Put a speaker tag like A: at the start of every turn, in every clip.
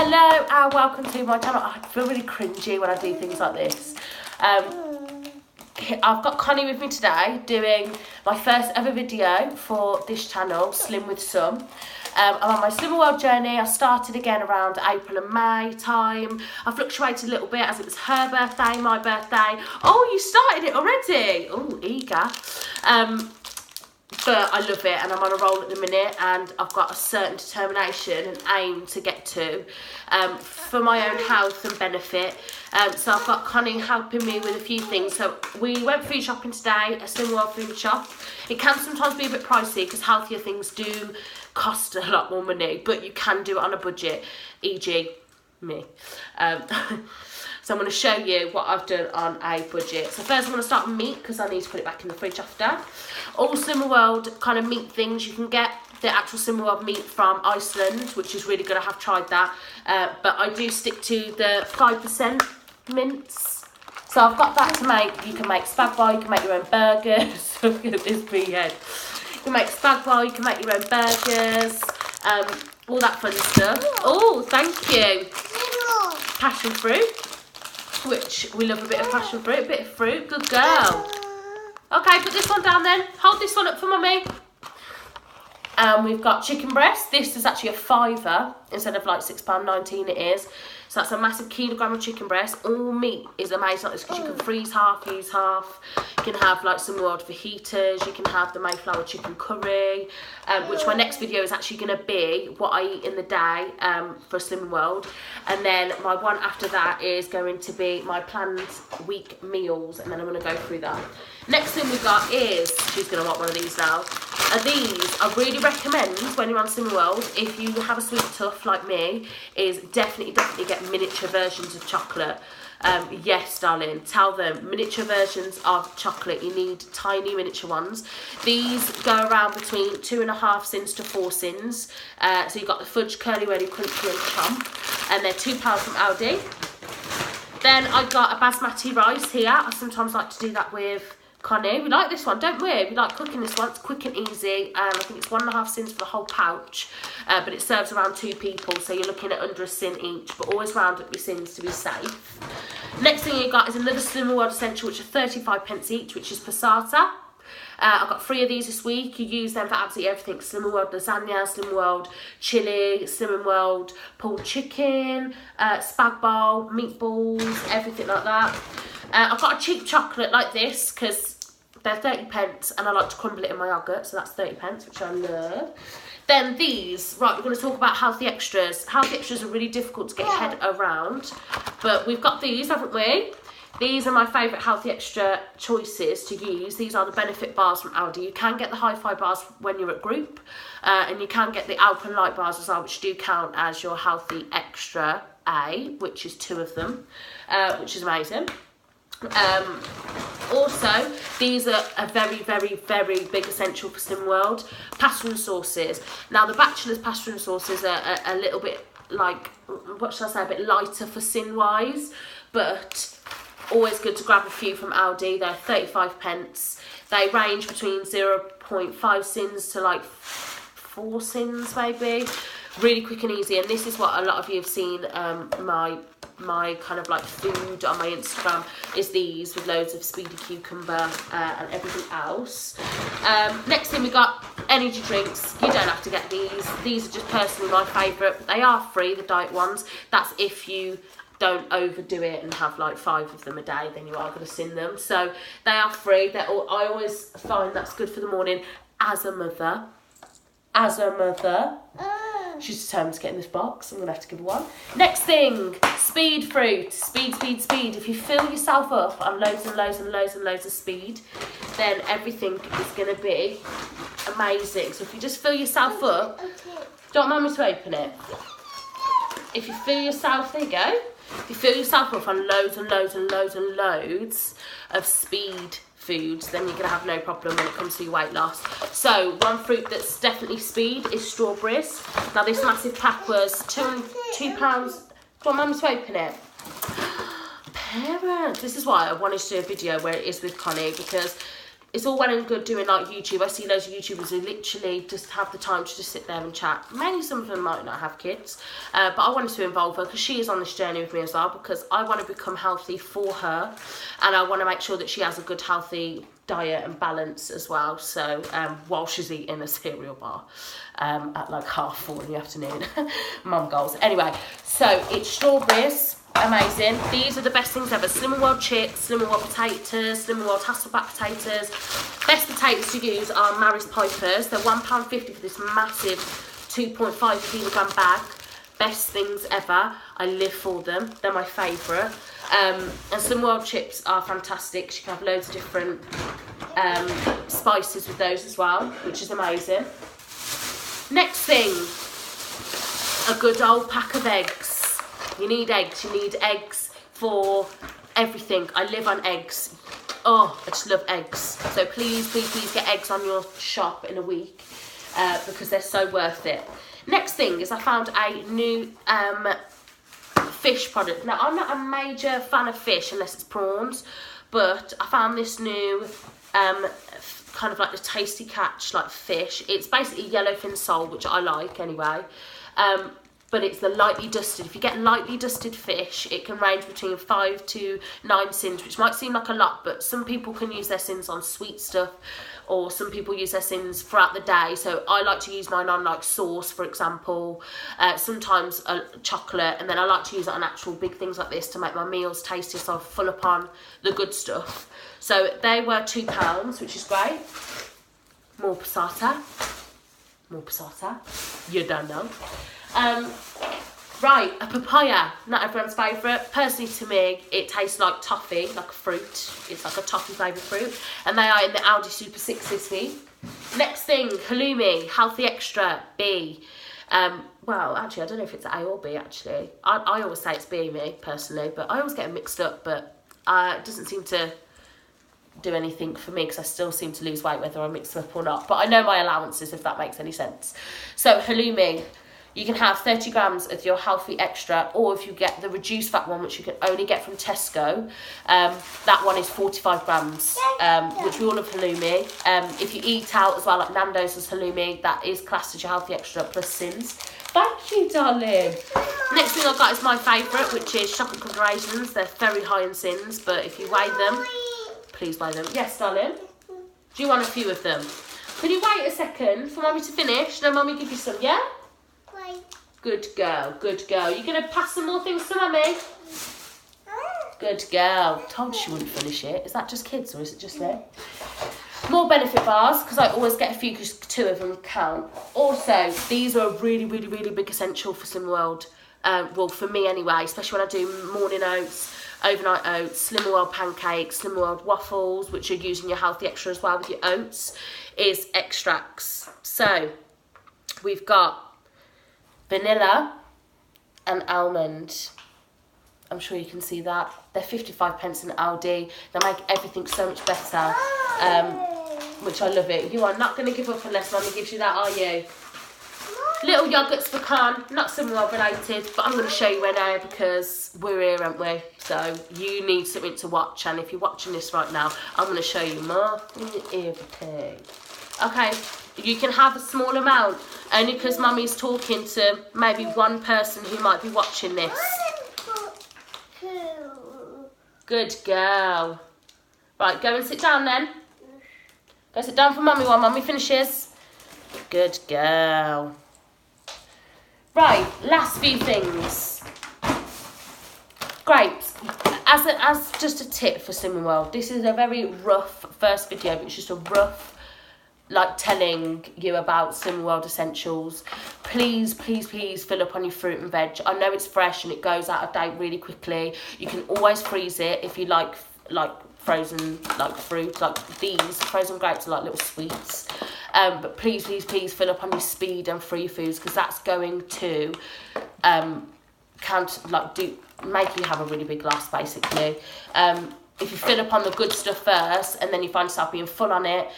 A: Hello and welcome to my channel. I feel really cringy when I do things like this. I've got Connie with me today doing my first ever video for this channel, Slim with Some. I'm on my Slimmer World journey. I started again around April and May time. I fluctuated a little bit as it was her birthday, my birthday. Oh, you started it already. Oh, eager. But I love it and I'm on a roll at the minute, and I've got a certain determination and aim to get to for my own health and benefit. So I've got Connie helping me with a few things. So we went food shopping today, a Slimmer World food shop. It can sometimes be a bit pricey because healthier things do cost a lot more money, but you can do it on a budget, e.g. me. So I'm going to show you what I've done on a budget. So first I'm going to start with meat because I need to put it back in the fridge after. All Slimmer World kind of meat things, you can get the actual Slimmer World meat from Iceland, which is really good. I have tried that. But I do stick to the 5% mince. So I've got that to make. You can make spag bol, you can make your own burgers. Look at this big head. You can make spag bol, you can make your own burgers. All that fun stuff. Oh, thank you. Passion fruit. Which we love a bit of passion fruit, a bit of fruit. Good girl. Okay, put this one down then. Hold this one up for mummy. We've got chicken breast. This is actually a £5 instead of like £6.19 it is. So that's a massive kilogram of chicken breast. All meat is amazing like this because you can freeze half, use half. You can have like some World fajitas. You can have the Mayflower chicken curry, which my next video is actually going to be what I eat in the day for Slimming World. And then my one after that is going to be my planned week meals, and then I'm going to go through that. Next thing we've got is, she's going to want one of these now. And these I really recommend when you're on Slimming World, if you have a sweet tooth like me, is definitely get miniature versions of chocolate. Yes, darling, tell them, miniature versions of chocolate. You need tiny miniature ones. These go around between 2.5 cents to 4 cents. So you've got the fudge, curly, wurly, crunchy and chomp, and they're £2 from Aldi. Then I've got a basmati rice here. I sometimes like to do that with Connie. We like this one, don't we? We like cooking this one. It's quick and easy. I think it's 1.5 cents for the whole pouch, but it serves around 2 people, so you're looking at under £1 each, but always round up your sins to be safe. Next thing you got is another Slimmer World essential, which are 35p each, which is passata. I've got 3 of these this week. You use them for absolutely everything. Slimmer World lasagna, Slimmer World chili, Slimmer World pulled chicken, spag bol, meatballs, everything like that. I've got a cheap chocolate like this because they're 30p and I like to crumble it in my yoghurt, so that's 30p, which I love. Then these, right, we're going to talk about healthy extras. Healthy extras are really difficult to get your head around, but we've got these, haven't we? These are my favourite healthy extra choices to use. These are the Benefit bars from Aldi. You can get the Hi-Fi bars when you're at group, and you can get the Alpenlight bars as well, which do count as your healthy extra A, which is 2 of them, which is amazing. Also, these are a very big essential for Slim World. Pasta and sauces. Now, the Bachelor's pasta and sauces are a little bit like, what should I say, a bit lighter for sin wise, but always good to grab a few from Aldi. They're 35p. They range between 0.5 cents to like 4 cents maybe. Really quick and easy, and this is what a lot of you have seen my kind of like food on my Instagram is these with loads of speedy cucumber and everything else. Next thing we got energy drinks. You don't have to get these. These are just personally my favourite, but they are free, the diet ones. That's if you don't overdo it and have like 5 of them a day, then you are going to sin them. So they are free. They're all, I always find that's good for the morning as a mother. She's determined to get in this box. I'm going to have to give her one. Next thing, speed fruit. Speed. If you fill yourself up on loads of speed, then everything is going to be amazing. So if you just fill yourself up, don't mind me to open it. If you fill yourself, there you go. If you fill yourself up on loads of speed foods, then you're going to have no problem when it comes to your weight loss. So one fruit that's definitely speed is strawberries. Now this massive pack was £2. Do you want mummy to open it? Parents, this is why I wanted to do a video where it is with Connie, because it's all well and good doing like YouTube. I see loads of YouTubers who literally just have the time to just sit there and chat. Mainly some of them might not have kids, but I wanted to involve her because she is on this journey with me as well, because I want to become healthy for her, and I want to make sure that she has a good healthy diet and balance as well. So while she's eating a cereal bar at like 4:30 in the afternoon, mum goals. Anyway, so it's strawberries. Amazing. These are the best things ever. Slimming World chips, Slimming World potatoes, Slimming World Hasselback potatoes. Best potatoes to use are Maris Pipers. They're £1.50 for this massive 2.5 kilogram bag. Best things ever. I live for them. They're my favourite. And Slimming World chips are fantastic. You can have loads of different spices with those as well, which is amazing. Next thing, a good old pack of eggs. You need eggs. You need eggs for everything. I live on eggs. Oh, I just love eggs. So please, please, please get eggs on your shop in a week because they're so worth it. Next thing is I found a new fish product. Now, I'm not a major fan of fish unless it's prawns, but I found this new kind of like the Tasty Catch like fish. It's basically yellowfin sole, which I like anyway. But it's the lightly dusted. If you get lightly dusted fish, it can range between 5 to 9 sins, which might seem like a lot, but some people can use their sins on sweet stuff, or some people use their sins throughout the day. So I like to use mine on like sauce, for example, sometimes chocolate, and then I like to use it on actual big things like this to make my meals tasty, so I'm full upon the good stuff. So they were £2, which is great. More passata. More passata. You don't know. Right, a papaya, not everyone's favourite. Personally, to me, it tastes like toffee, like a fruit. It's like a toffee flavoured fruit. And they are in the Aldi Super 6 this week. Next thing, halloumi, healthy extra, B. Well, actually, I don't know if it's A or B, actually. I always say it's B, me, personally, but I always get them mixed up, but it doesn't seem to do anything for me because I still seem to lose weight whether I mix them up or not. But I know my allowances, if that makes any sense. So, halloumi. You can have 30 grams of your healthy extra, or if you get the reduced fat one, which you can only get from Tesco, that one is 45 grams, which we all love halloumi. If you eat out as well, like Nando's has halloumi, that is classed as your healthy extra plus sins. Thank you, darling. Next thing I've got is my favourite, which is chocolate covered raisins. They're very high in sins, but if you weigh them, please weigh them. Yes, darling? Do you want a few of them? Can you wait a second for Mummy to finish? Then Mummy give you some, yeah? Good girl, good girl. You're going to pass some more things to Mummy? Good girl. Told you she wouldn't finish it. Is that just kids or is it just me? More benefit bars, because I always get a few because 2 of them count. Also, these are a really, really, really big essential for Slimming World. Well, for me anyway, especially when I do morning oats, overnight oats, Slimming World pancakes, Slimming World waffles, which are using your healthy extra as well with your oats, is extracts. So, we've got vanilla and almond. I'm sure you can see that. They're 55p in Aldi. They make everything so much better, which I love it. You are not going to give up unless Mummy gives you that, are you? Little yogurts for Khan, not Slimming World related, but I'm going to show you where now because we're here, aren't we? So you need something to watch, and if you're watching this right now, I'm going to show you more everything. Okay, you can have a small amount, only because Mummy's talking to maybe one person who might be watching this. Good girl. Right, go and sit down then. Go sit down for Mummy while Mummy finishes. Good girl. Right, last few things. Grapes. As just a tip for Slimming World, this is a very rough first video, but it's just a rough, like, telling you about Slimming World essentials. Please, please, please fill up on your fruit and veg. I know it's fresh and it goes out of date really quickly. You can always freeze it if you like frozen like fruit. Like these frozen grapes are like little sweets. But please, please, please fill up on your speed and free foods, because that's going to make you have a really big loss basically. If you fill up on the good stuff first and then you find yourself being full on it,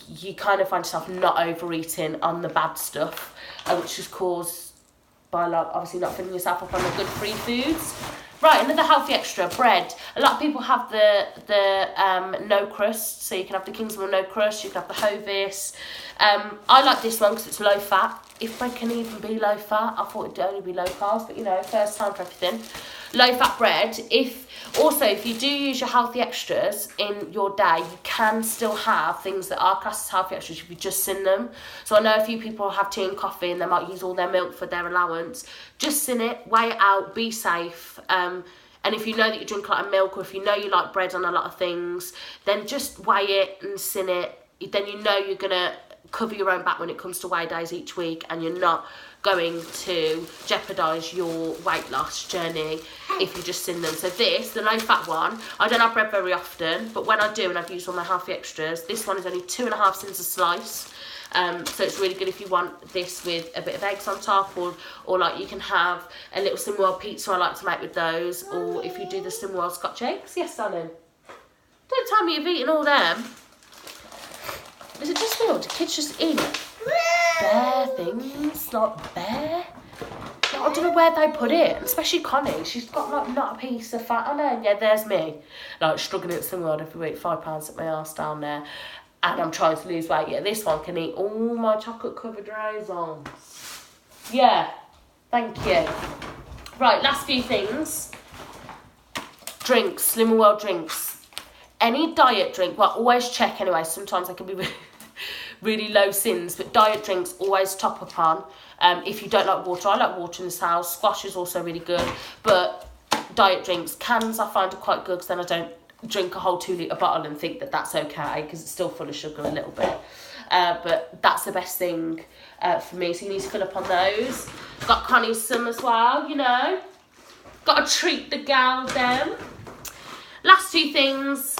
A: you kind of find yourself not overeating on the bad stuff, which is caused by, like, obviously not filling yourself up on the good free foods. Right, another healthy extra, bread. A lot of people have the no crust, so you can have the Kingsmill no crust, you can have the Hovis. I like this one because it's low fat. If bread can even be low fat, I thought it'd only be low carbs, but you know, first time for everything. Low fat bread. If you do use your healthy extras in your day, you can still have things that are classed as healthy extras if you just sin them. So I know a few people have tea and coffee and they might use all their milk for their allowance. Just sin it, weigh it out, be safe. And if you know that you drink a lot of milk, or if you know you like bread on a lot of things, then just weigh it and sin it. Then you know you're gonna cover your own back when it comes to weigh days each week, and you're not going to jeopardise your weight loss journey if you just sin them. So this, the low fat one, I don't have bread very often, but when I do and I've used all my healthy extras, this one is only 2.5 cents a slice. So it's really good if you want this with a bit of eggs on top, or like you can have a little Slimming World pizza I like to make with those, or if you do the Slimming World Scotch eggs. Yes, darling. Don't tell me you've eaten all them. Is it just me, or do kids just eat bare things, like bare? I don't know where they put it, especially Connie. She's got like not a piece of fat on her. Yeah, there's me, like struggling at Slimming World every week, £5 at my arse down there, and I'm trying to lose weight. Yeah, this one can eat all my chocolate covered raisins. Yeah, thank you. Right, last few things. Drinks, Slimming World drinks. Any diet drink, well, always check anyway. Sometimes they can be really low sins, but diet drinks always top up on. If you don't like water, I like water in this house. Squash is also really good, but diet drinks, cans I find are quite good because then I don't drink a whole 2 litre bottle and think that that's okay because it's still full of sugar a little bit. But that's the best thing for me, so you need to fill up on those. Got Connie's some as well, you know. Got to treat the gal them. Last 2 things,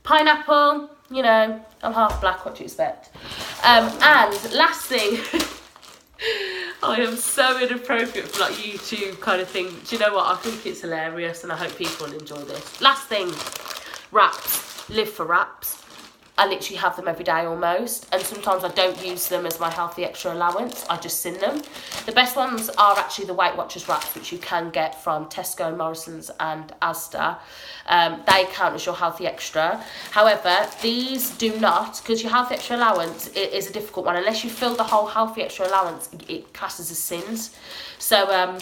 A: pineapple, you know, I'm half black, what do you expect? And last thing, I am so inappropriate for like YouTube kind of thing. Do you know what? I think it's hilarious and I hope people will enjoy this. Last thing, wraps. Live for wraps. I literally have them every day almost, and sometimes I don't use them as my healthy extra allowance, I just sin them. The best ones are actually the Weight Watchers wraps, which you can get from Tesco, Morrison's and Asda. They count as your healthy extra. However, these do not, because your healthy extra allowance is a difficult one. Unless you fill the whole healthy extra allowance, it classes as sins. So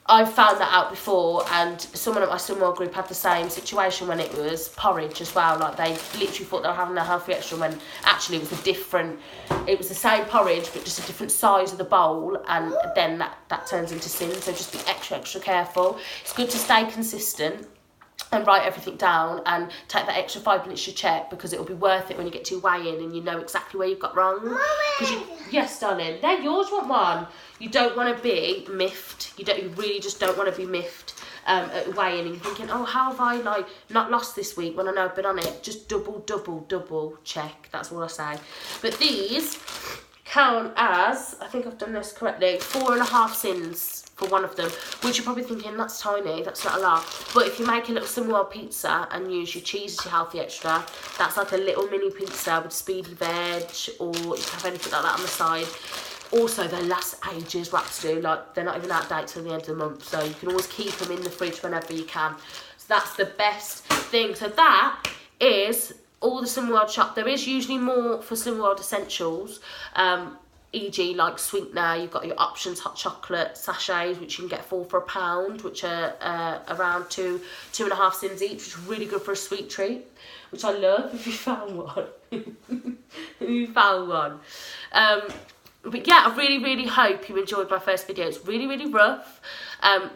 A: I've found that out before, and someone at my Slimming World group had the same situation when it was porridge as well. Like, they literally thought they were having a healthy extra when actually it was the same porridge but just a different size of the bowl, and then that turns into sin. So just be extra careful. It's good to stay consistent and write everything down and take that extra 5 minutes to check, because it'll be worth it when you get to weigh-in and you know exactly where you've got wrong. Yes, darling. There, yours want one. You don't want to be miffed. You really just don't want to be miffed at weigh-in and you're thinking, oh, how have I like not lost this week when I know I've been on it? Just double check. That's all I say. But these count as, I think I've done this correctly, 4.5 sins for one of them, which you're probably thinking, that's tiny, that's not a lot. But if you make a little Slimming World pizza and use your cheese as your healthy extra, that's like a little mini pizza with speedy veg, or you can have anything like that on the side. Also, they last ages, wraps do, like they're not even out of date till the end of the month, so you can always keep them in the fridge whenever you can. So that's the best thing. So that is all the Slimming World shop. There is usually more for Slimming World essentials, e.g. like sweetener. You've got your options hot chocolate sachets, which you can get for £1, which are around 2.5 cents each, which is really good for a sweet treat, which I love. If you found one, if you found one. But yeah, I really hope you enjoyed my first video. It's really rough,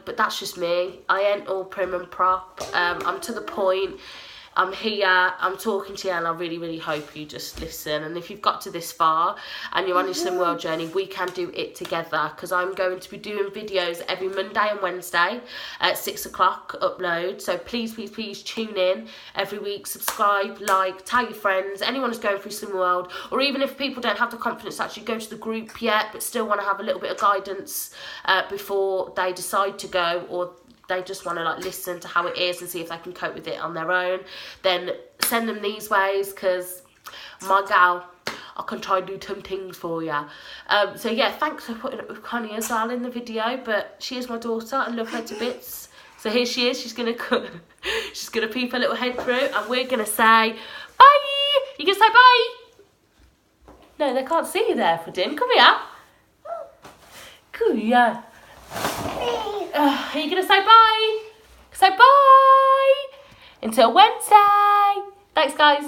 A: but that's just me. I ain't all prim and prop. I'm to the point. I'm here, I'm talking to you, and I really hope you just listen. And if you've got to this far and you're on your Slimming World journey, we can do it together, because I'm going to be doing videos every Monday and Wednesday at 6 o'clock upload. So please tune in every week, subscribe, like, tell your friends, anyone who's going through Slimming World, or even if people don't have the confidence to actually go to the group yet but still want to have a little bit of guidance before they decide to go, or they just want to like listen to how it is and see if they can cope with it on their own, then send them these ways, because my gal, I can try and do some things for you. So yeah, thanks for putting up with Connie as well in the video, but she is my daughter. I love her to bits. So here she is. She's gonna peep her little head through, and we're gonna say bye. You gonna say bye? No, they can't see you there, Pudding. Come here. Come here. Are you gonna say bye? Say bye. Until Wednesday. Thanks, guys.